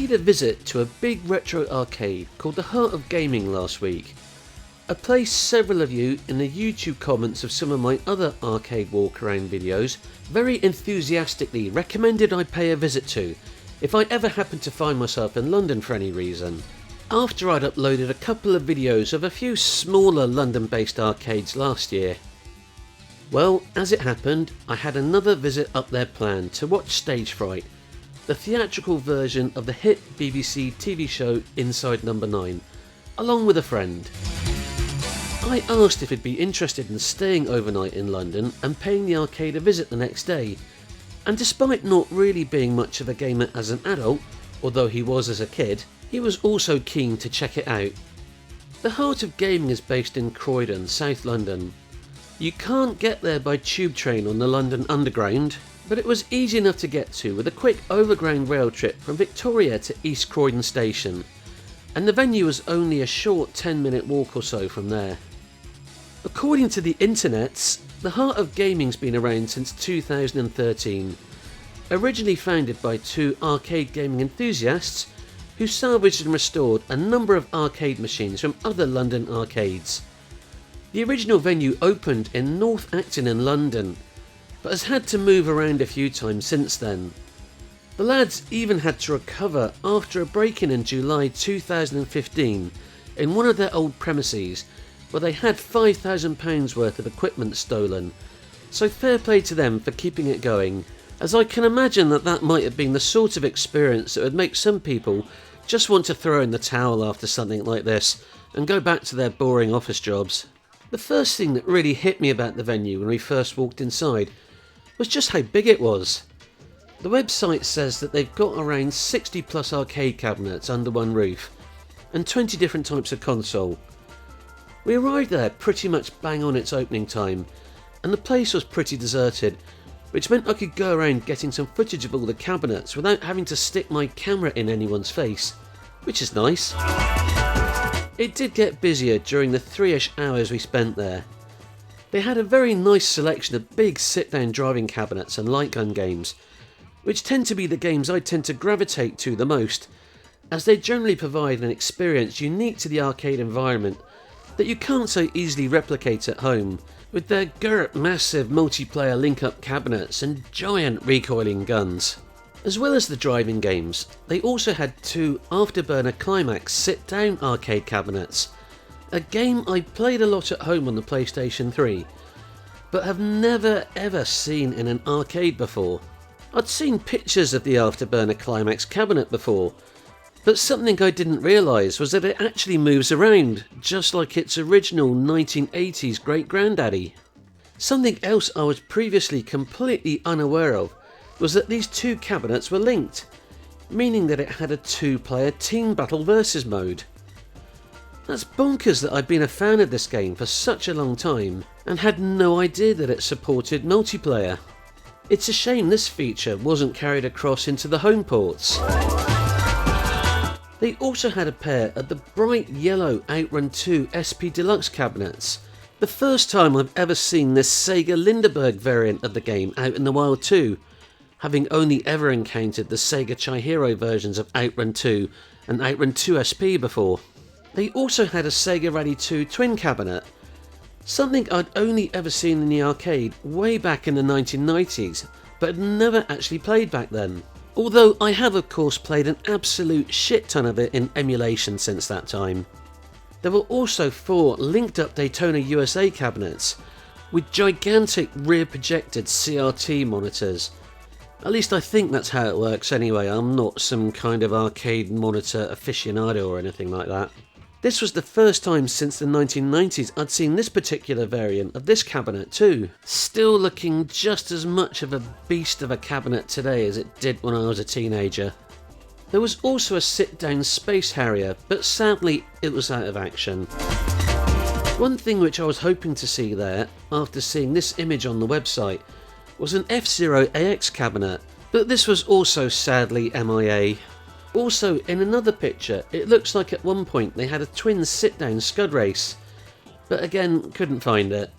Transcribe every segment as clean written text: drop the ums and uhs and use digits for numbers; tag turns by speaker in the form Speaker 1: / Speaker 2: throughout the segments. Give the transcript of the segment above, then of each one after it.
Speaker 1: paid a visit to a big retro arcade called the Heart of Gaming last week, a place several of you in the YouTube comments of some of my other arcade walk-around videos very enthusiastically recommended I pay a visit to if I ever happened to find myself in London for any reason. After I'd uploaded a couple of videos of a few smaller London-based arcades last year. Well, as it happened, I had another visit up there planned to watch Stage Fright, the theatrical version of the hit BBC TV show Inside No. 9, along with a friend. I asked if he'd be interested in staying overnight in London and paying the arcade a visit the next day, and despite not really being much of a gamer as an adult, although he was as a kid, he was also keen to check it out. The Heart of Gaming is based in Croydon, South London. You can't get there by tube train on the London Underground, but it was easy enough to get to with a quick overground rail trip from Victoria to East Croydon Station, and the venue was only a short 10-minute walk or so from there. According to the internets, the Heart of Gaming's been around since 2013, originally founded by two arcade gaming enthusiasts who salvaged and restored a number of arcade machines from other London arcades. The original venue opened in North Acton in London, but has had to move around a few times since then. The lads even had to recover after a break-in in July 2015 in one of their old premises where they had £5,000 worth of equipment stolen, so fair play to them for keeping it going, as I can imagine that might have been the sort of experience that would make some people just want to throw in the towel after something like this and go back to their boring office jobs. The first thing that really hit me about the venue when we first walked inside was just how big it was. The website says that they've got around 60 plus arcade cabinets under one roof and 20 different types of console. We arrived there pretty much bang on its opening time, and the place was pretty deserted, which meant I could go around getting some footage of all the cabinets without having to stick my camera in anyone's face, which is nice. It did get busier during the 3-ish hours we spent there. They had a very nice selection of big sit-down driving cabinets and light gun games, which tend to be the games I tend to gravitate to the most, as they generally provide an experience unique to the arcade environment that you can't so easily replicate at home, with their massive multiplayer link-up cabinets and giant recoiling guns. As well as the driving games, they also had two Afterburner Climax sit-down arcade cabinets, a game I played a lot at home on the PlayStation 3, but have never ever seen in an arcade before. I'd seen pictures of the Afterburner Climax cabinet before, but something I didn't realise was that it actually moves around, just like its original 1980s great-granddaddy. Something else I was previously completely unaware of was that these two cabinets were linked, meaning that it had a two-player team battle versus mode. That's bonkers that I'd been a fan of this game for such a long time and had no idea that it supported multiplayer. It's a shame this feature wasn't carried across into the home ports. They also had a pair of the bright yellow Outrun 2 SP Deluxe cabinets. The first time I've ever seen this Sega Lindeberg variant of the game out in the wild too, having only ever encountered the Sega Chihiro versions of Outrun 2 and Outrun 2 SP before. They also had a Sega Rally 2 twin cabinet, something I'd only ever seen in the arcade way back in the 1990s, but had never actually played back then. Although I have of course played an absolute shit ton of it in emulation since that time. There were also 4 linked up Daytona USA cabinets with gigantic rear projected CRT monitors. At least I think that's how it works anyway. I'm not some kind of arcade monitor aficionado or anything like that. This was the first time since the 1990s I'd seen this particular variant of this cabinet too, still looking just as much of a beast of a cabinet today as it did when I was a teenager. There was also a sit-down Space Harrier, but sadly it was out of action. One thing which I was hoping to see there, after seeing this image on the website, was an F-Zero AX cabinet, but this was also sadly MIA. Also, in another picture, it looks like at one point they had a twin sit-down Scud Race, but again, couldn't find it.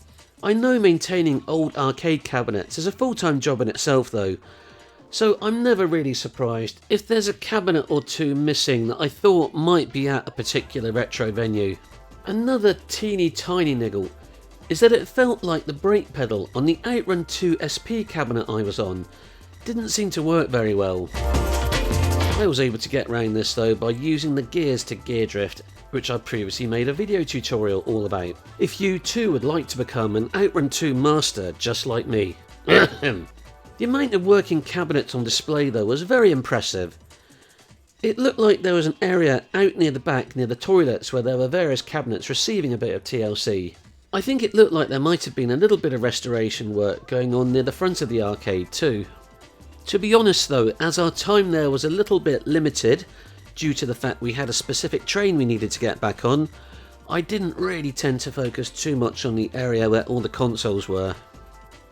Speaker 1: I know maintaining old arcade cabinets is a full-time job in itself though, so I'm never really surprised if there's a cabinet or two missing that I thought might be at a particular retro venue. Another teeny tiny niggle is that it felt like the brake pedal on the Outrun 2 SP cabinet I was on didn't seem to work very well. I was able to get around this though by using the gears to gear drift, which I previously made a video tutorial all about, if you too would like to become an Outrun 2 master just like me. The amount of working cabinets on display though was very impressive. It looked like there was an area out near the back near the toilets where there were various cabinets receiving a bit of TLC. I think it looked like there might have been a little bit of restoration work going on near the front of the arcade too. To be honest though, as our time there was a little bit limited due to the fact we had a specific train we needed to get back on, I didn't really tend to focus too much on the area where all the consoles were.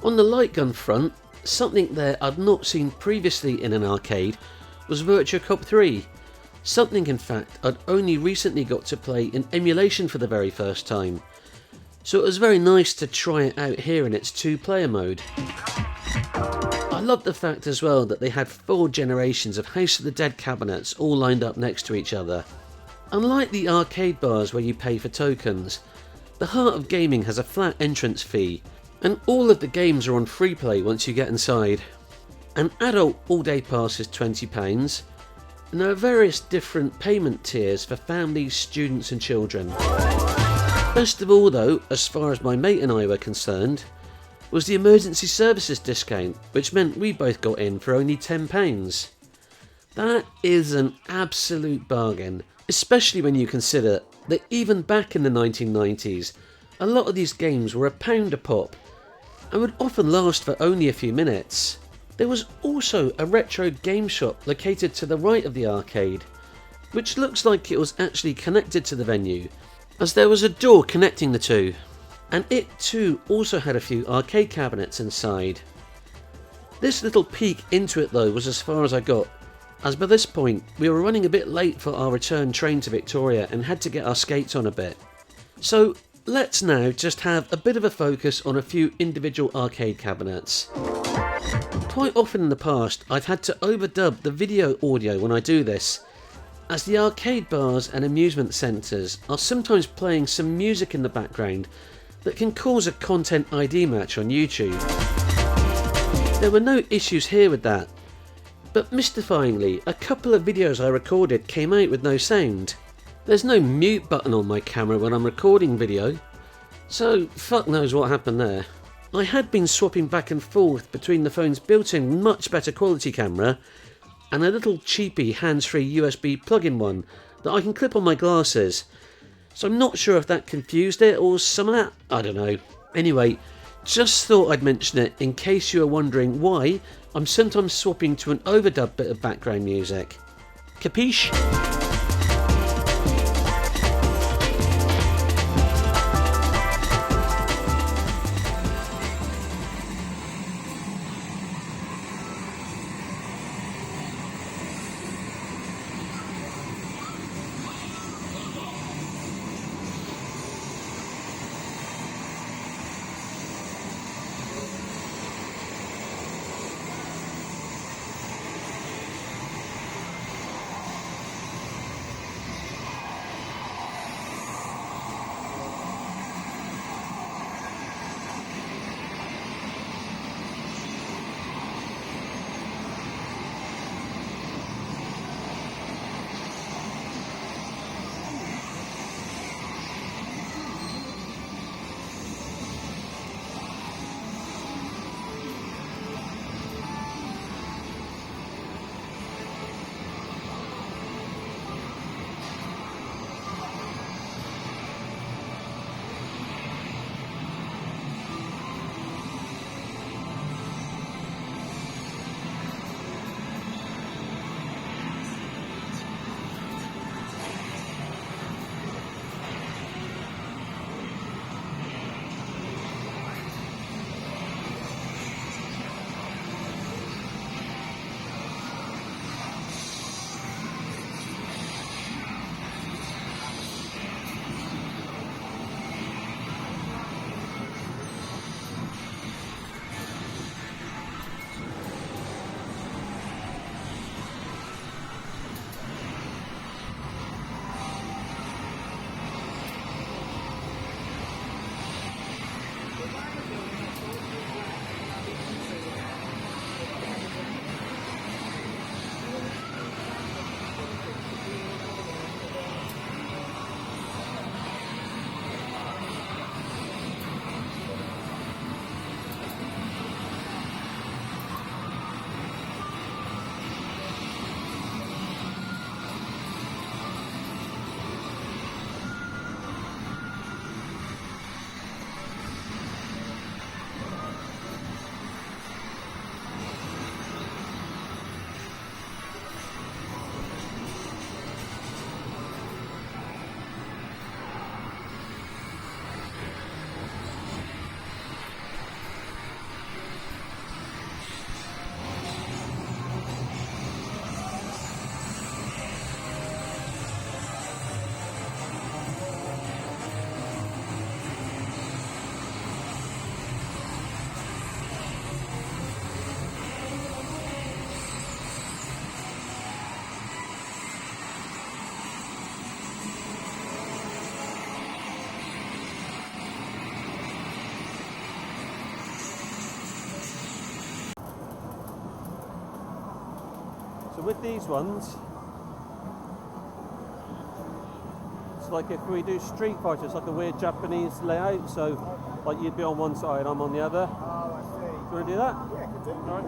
Speaker 1: On the light gun front, something there I'd not seen previously in an arcade was Virtua Cop 3. Something in fact I'd only recently got to play in emulation for the very first time. So it was very nice to try it out here in its 2-player mode. I loved the fact as well that they had 4 generations of House of the Dead cabinets all lined up next to each other. Unlike the arcade bars where you pay for tokens, the heart of gaming has a flat entrance fee, and all of the games are on free play once you get inside. An adult all-day pass is £20, and there are various different payment tiers for families, students and children. Best of all though, as far as my mate and I were concerned, was the emergency services discount, which meant we both got in for only £10. That is an absolute bargain, especially when you consider that even back in the 1990s, a lot of these games were £1 a pop, and would often last for only a few minutes. There was also a retro game shop located to the right of the arcade, which looks like it was actually connected to the venue, as there was a door connecting the two, and it too also had a few arcade cabinets inside. This little peek into it though was as far as I got, as by this point we were running a bit late for our return train to Victoria and had to get our skates on a bit. So let's now just have a bit of a focus on a few individual arcade cabinets. Quite often in the past I've had to overdub the video audio when I do this, as the arcade bars and amusement centres are sometimes playing some music in the background that can cause a content ID match on YouTube. There were no issues here with that, but mystifyingly a couple of videos I recorded came out with no sound. There's no mute button on my camera when I'm recording video, so fuck knows what happened there. I had been swapping back and forth between the phone's built-in much better quality camera and a little cheapy hands-free USB plug-in one that I can clip on my glasses, so I'm not sure if that confused it or some of that, I don't know. Anyway, just thought I'd mention it in case you are wondering why I'm sometimes swapping to an overdub bit of background music. Capiche? with these ones, it's like if we do Streetfighter, it's like a weird Japanese layout, so like you'd be on one side, I'm on the other.
Speaker 2: Oh, I see.
Speaker 1: Do you want to do that?
Speaker 2: Yeah, I could do.
Speaker 1: All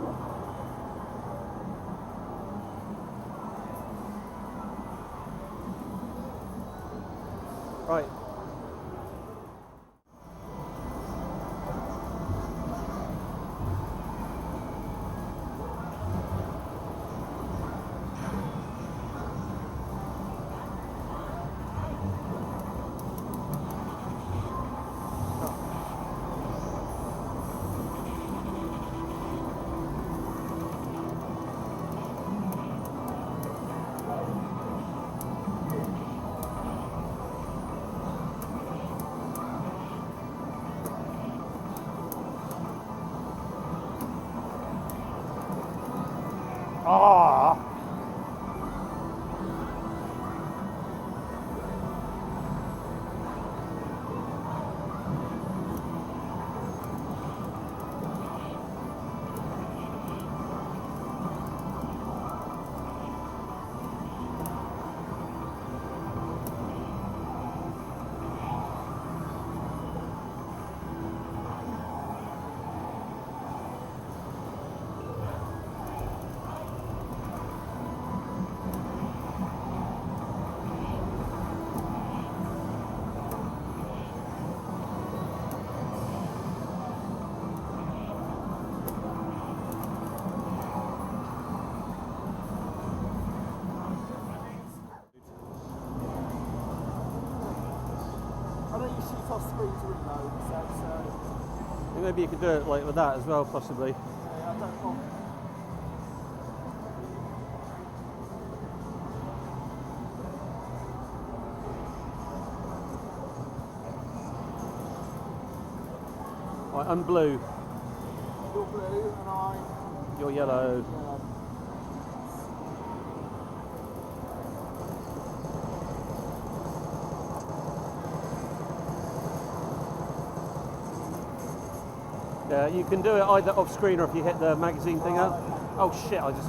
Speaker 1: right. Right.
Speaker 2: Ah! I don't usually toss screen to reload, so
Speaker 1: I think maybe you could do it like with that as well, possibly.
Speaker 2: yeah, I don't want.
Speaker 1: Right, I'm blue,
Speaker 2: You're blue and I'm
Speaker 1: you're yellow. Yeah, you can do it either off screen or if you hit the magazine thing up. Oh shit, I just...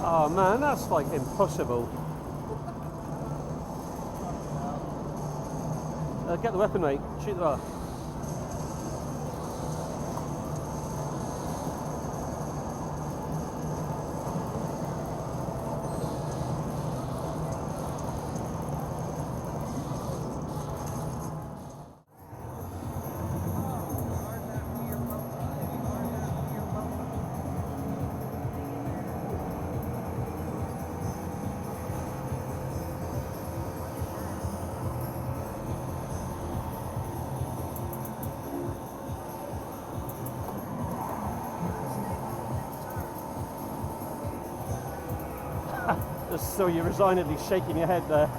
Speaker 1: Oh man, that's like impossible. Get the weapon, mate. Shoot the bar. Just so you're resignedly shaking your head there.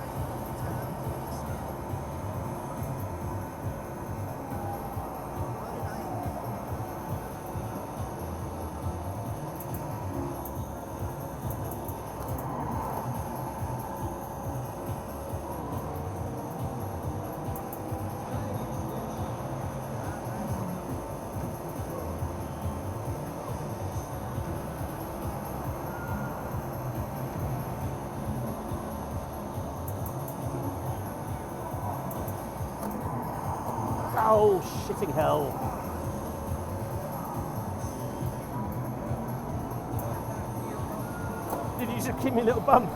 Speaker 3: Oh, shitting hell. Did you just give me a little bump?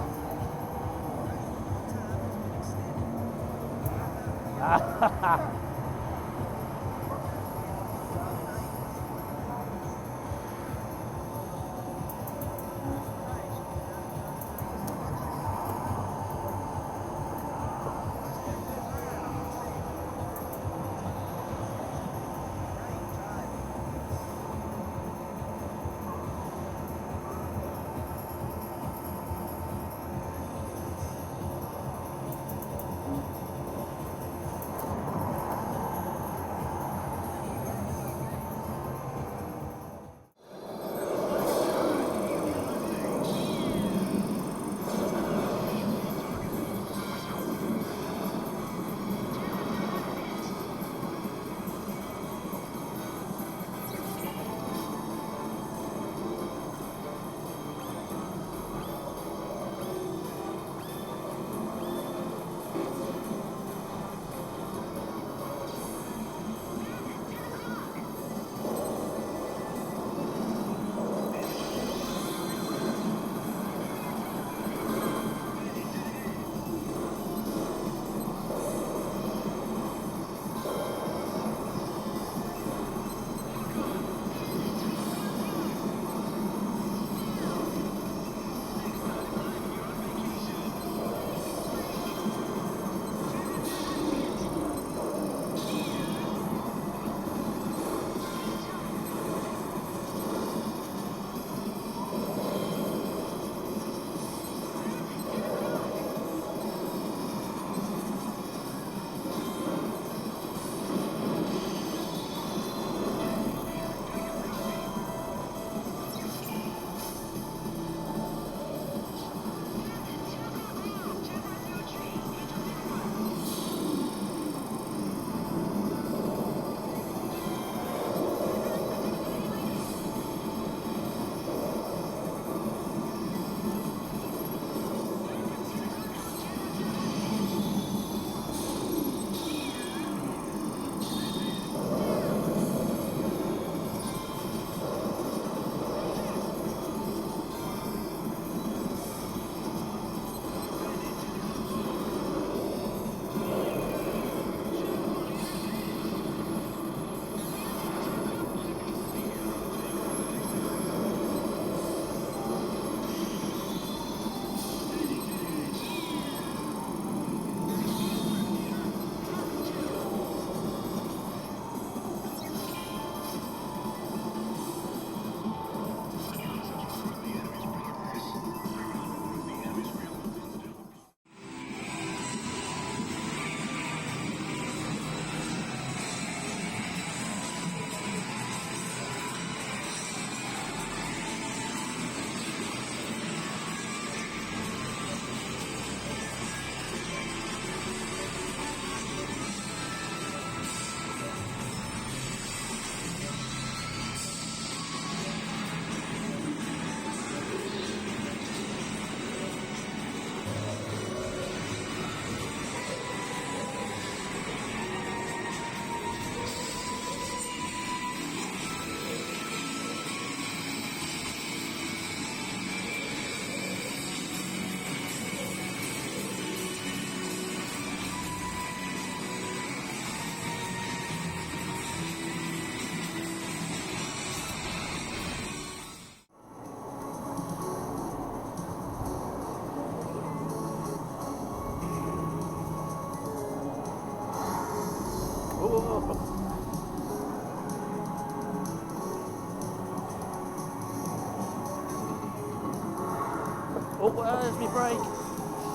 Speaker 3: Oh, there's my brake.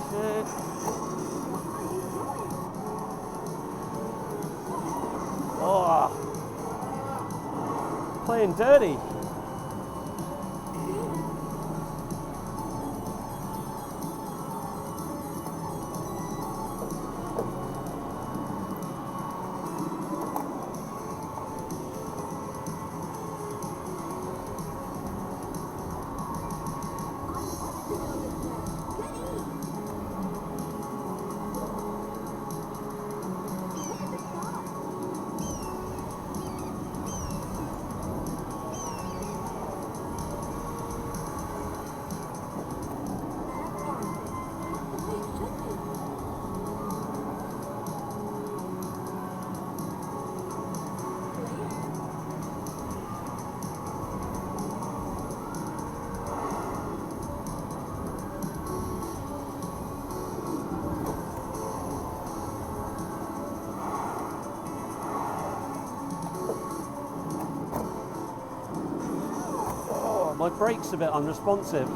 Speaker 3: Shit. Oh, playing dirty. My brake's a bit unresponsive.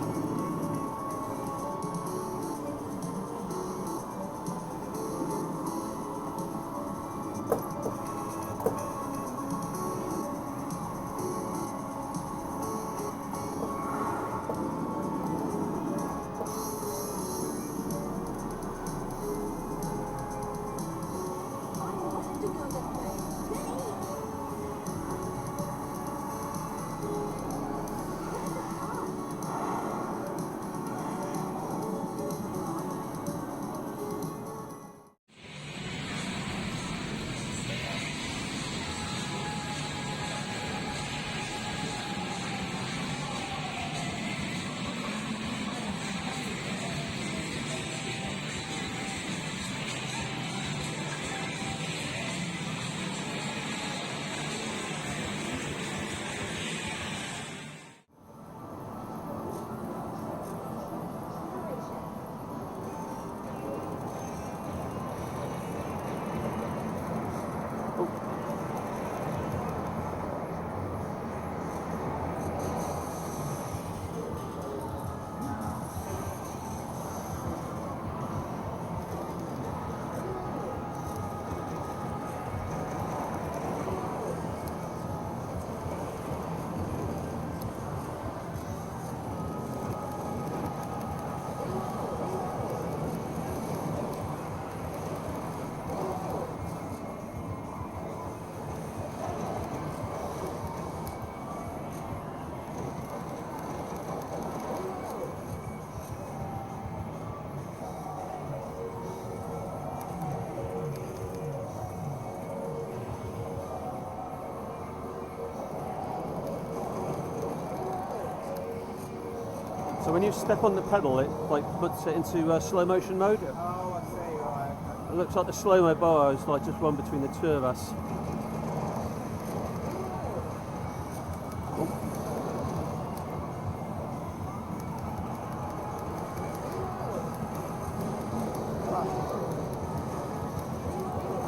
Speaker 3: So when you step on the pedal, it like puts it into slow motion mode.
Speaker 2: Oh, I see, right.
Speaker 3: It looks like the slow-mo bar is like just one between the two of us.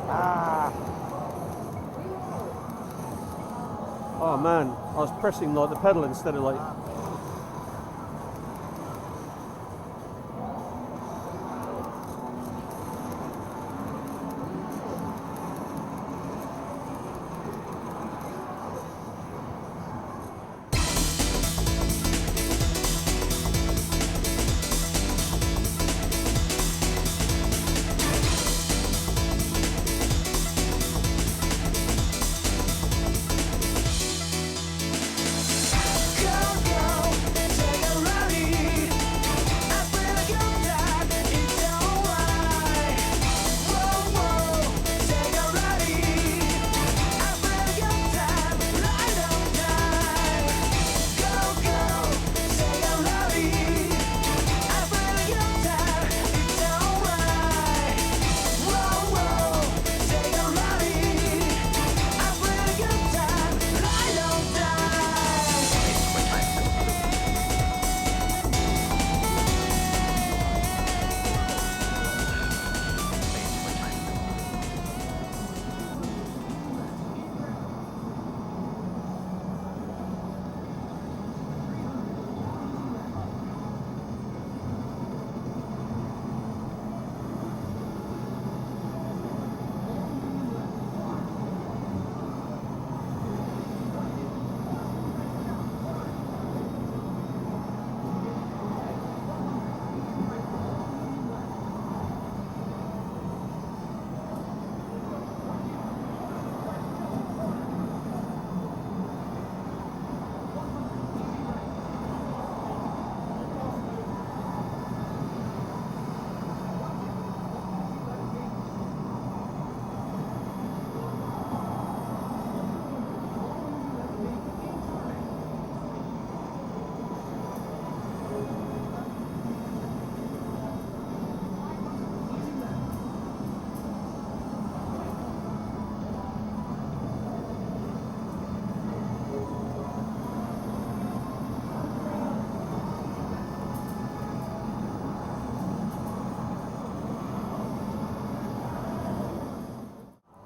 Speaker 3: Ah! Oh man, I was pressing like the pedal instead of like.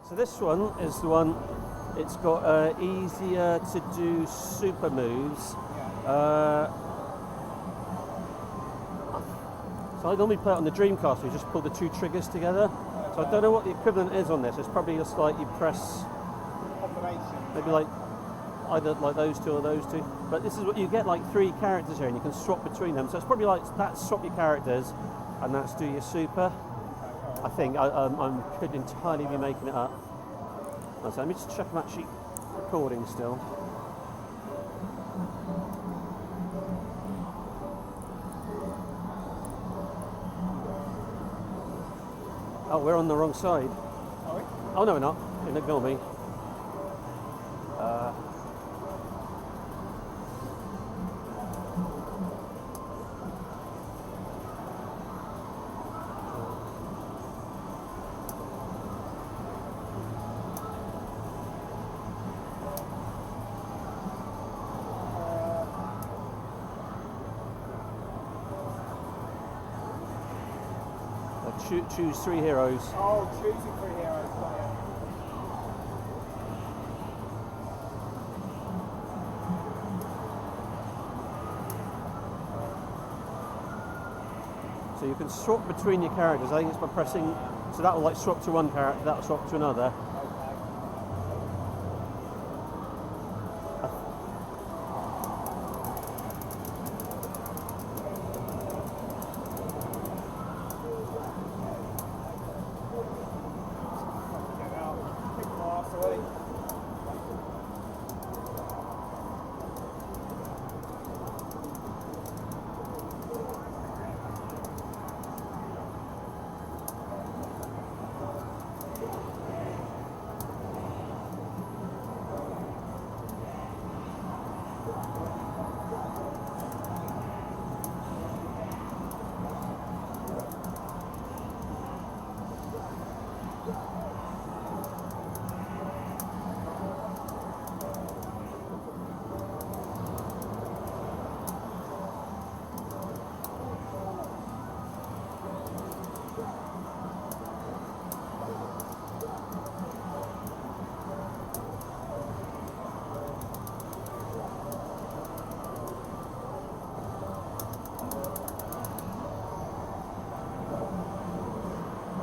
Speaker 3: So this one is the one, it's got easier to do super moves So I normally play it on the Dreamcast, you just pull the two triggers together. So I don't know what the equivalent is on this. It's probably just like you press, maybe like either like those two or those two. But this is what you get, like 3 characters here, and you can swap between them. So it's probably like that's swap your characters, and that's do your super. I think I could entirely be making it up. So let me just check I'm actually recording still. Oh, we're on the wrong side.
Speaker 2: Are we?
Speaker 3: Oh no, we're not. Ignore me. Choose 3 heroes.
Speaker 2: Oh, choosing 3 heroes. Got it.
Speaker 3: So you can swap between your characters. I think it's by pressing. So that will like swap to one character. That will swap to another.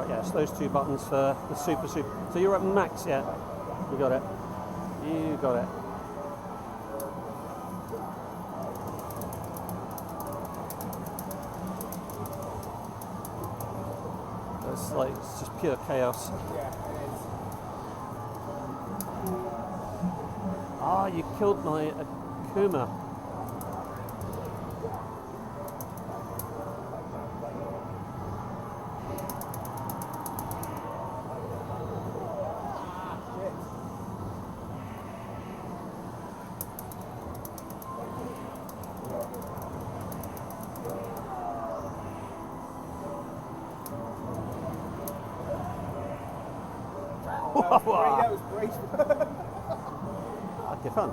Speaker 3: Yes, those 2 buttons for the super. So you're at max, yeah? You got it. You got it. It's just pure chaos.
Speaker 2: Yeah, it is.
Speaker 3: Ah, you killed my Akuma.
Speaker 2: That was great.
Speaker 3: Okay, fun.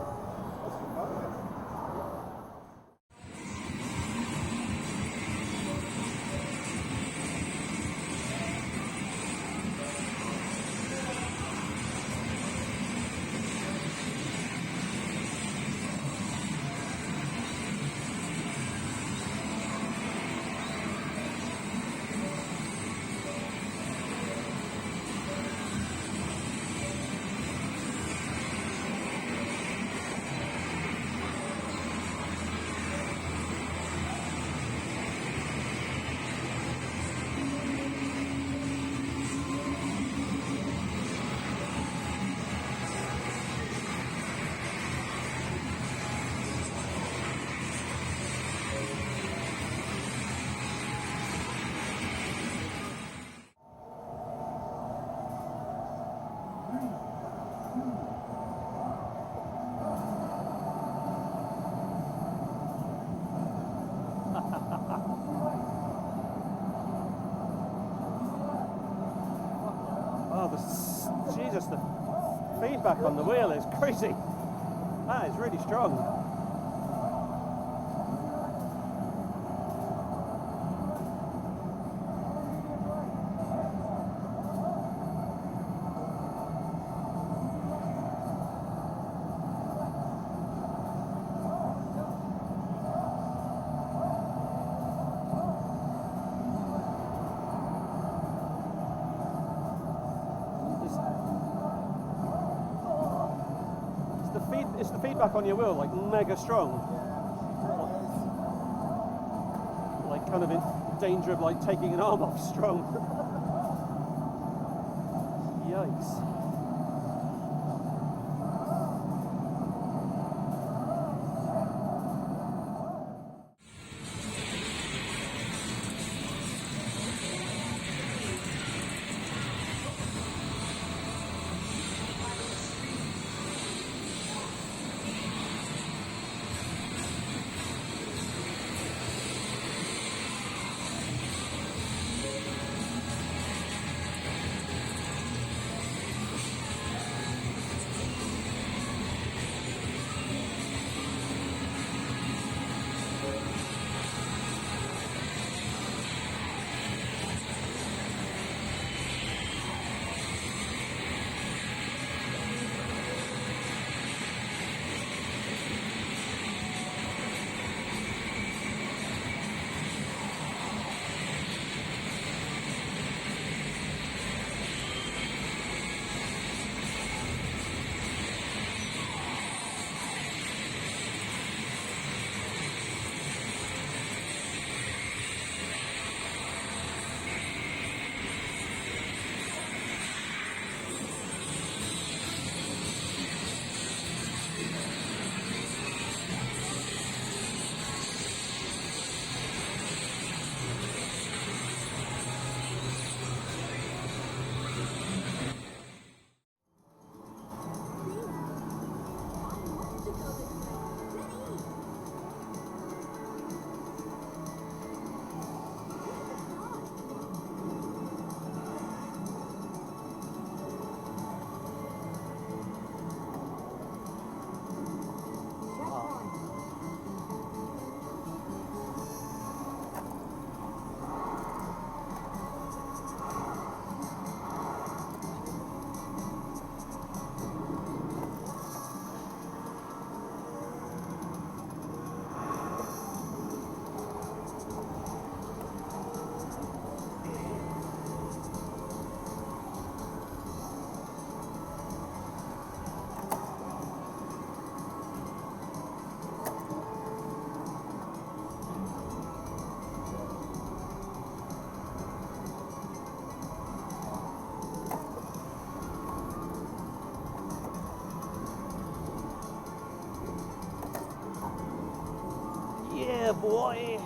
Speaker 3: Jesus, the feedback on the wheel is crazy. That is really strong. is the feedback on your wheel like mega strong? Like kind of in danger of like taking an arm off strong. Yikes. Yeah, boy.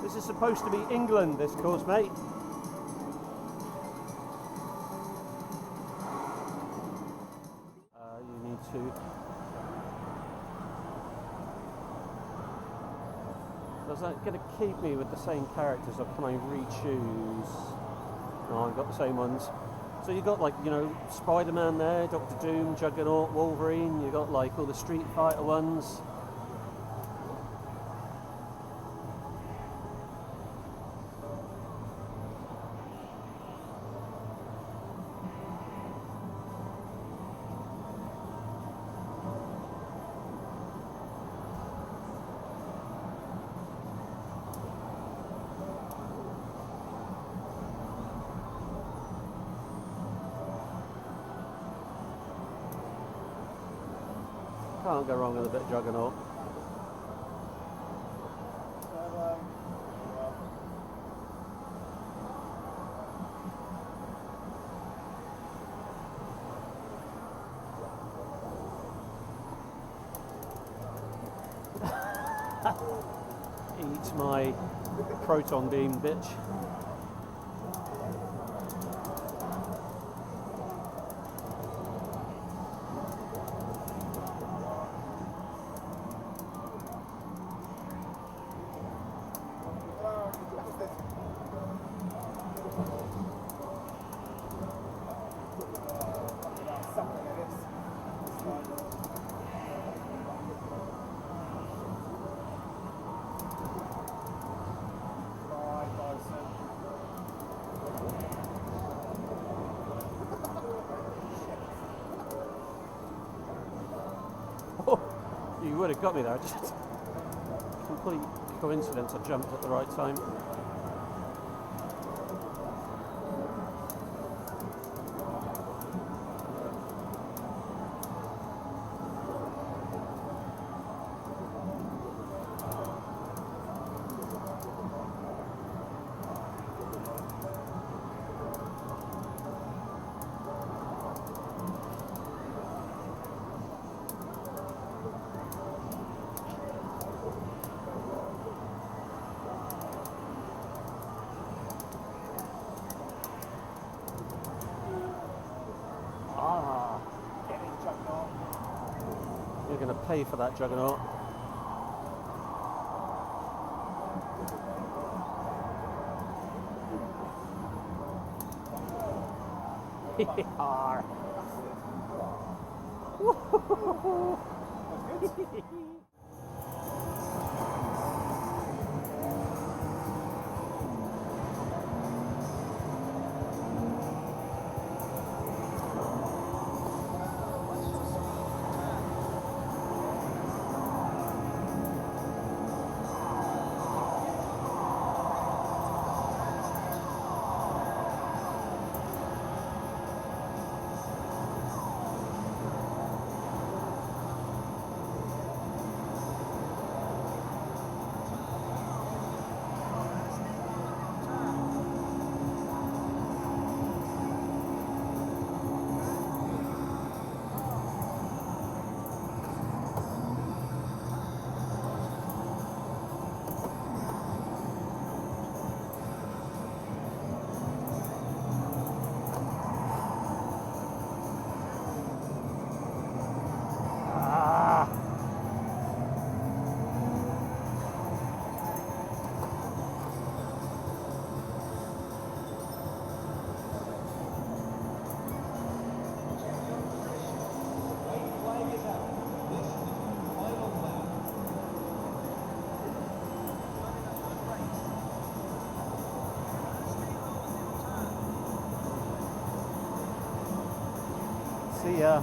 Speaker 3: This is supposed to be England, this course, mate. You need to... Is that going to keep me with the same characters, or can I re-choose? No, I've got the same ones. So you've got, like, you know, Spider-Man there, Doctor Doom, Juggernaut, Wolverine, you've got like all the Streetfighter ones. Can't go wrong with a bit of Juggernaut. Eat my proton beam, bitch. You would have got me there. Just complete coincidence. I jumped at the right time. You're going to pay for that, Juggernaut. See ya.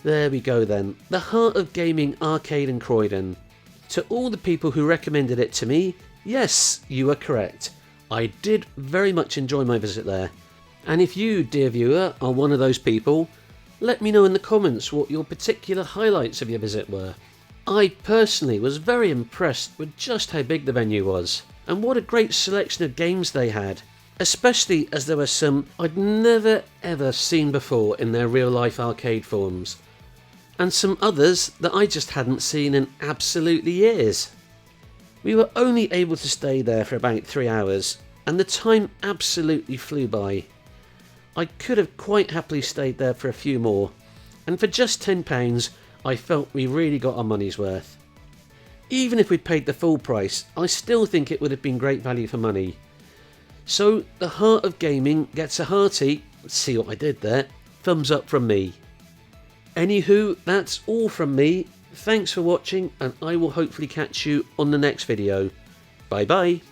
Speaker 1: There we go then, the Heart of Gaming arcade in Croydon. To all the people who recommended it to me, yes, you are correct. I did very much enjoy my visit there. And if you, dear viewer, are one of those people, let me know in the comments what your particular highlights of your visit were. I personally was very impressed with just how big the venue was, and what a great selection of games they had, especially as there were some I'd never ever seen before in their real life arcade forms, and some others that I just hadn't seen in absolutely years. We were only able to stay there for about 3 hours, and the time absolutely flew by. I could have quite happily stayed there for a few more, and for just £10 I felt we really got our money's worth. Even if we'd paid the full price, I still think it would have been great value for money. So the Heart of Gaming gets a hearty, see what I did there, thumbs up from me. Anywho, that's all from me. Thanks for watching, and I will hopefully catch you on the next video. Bye bye.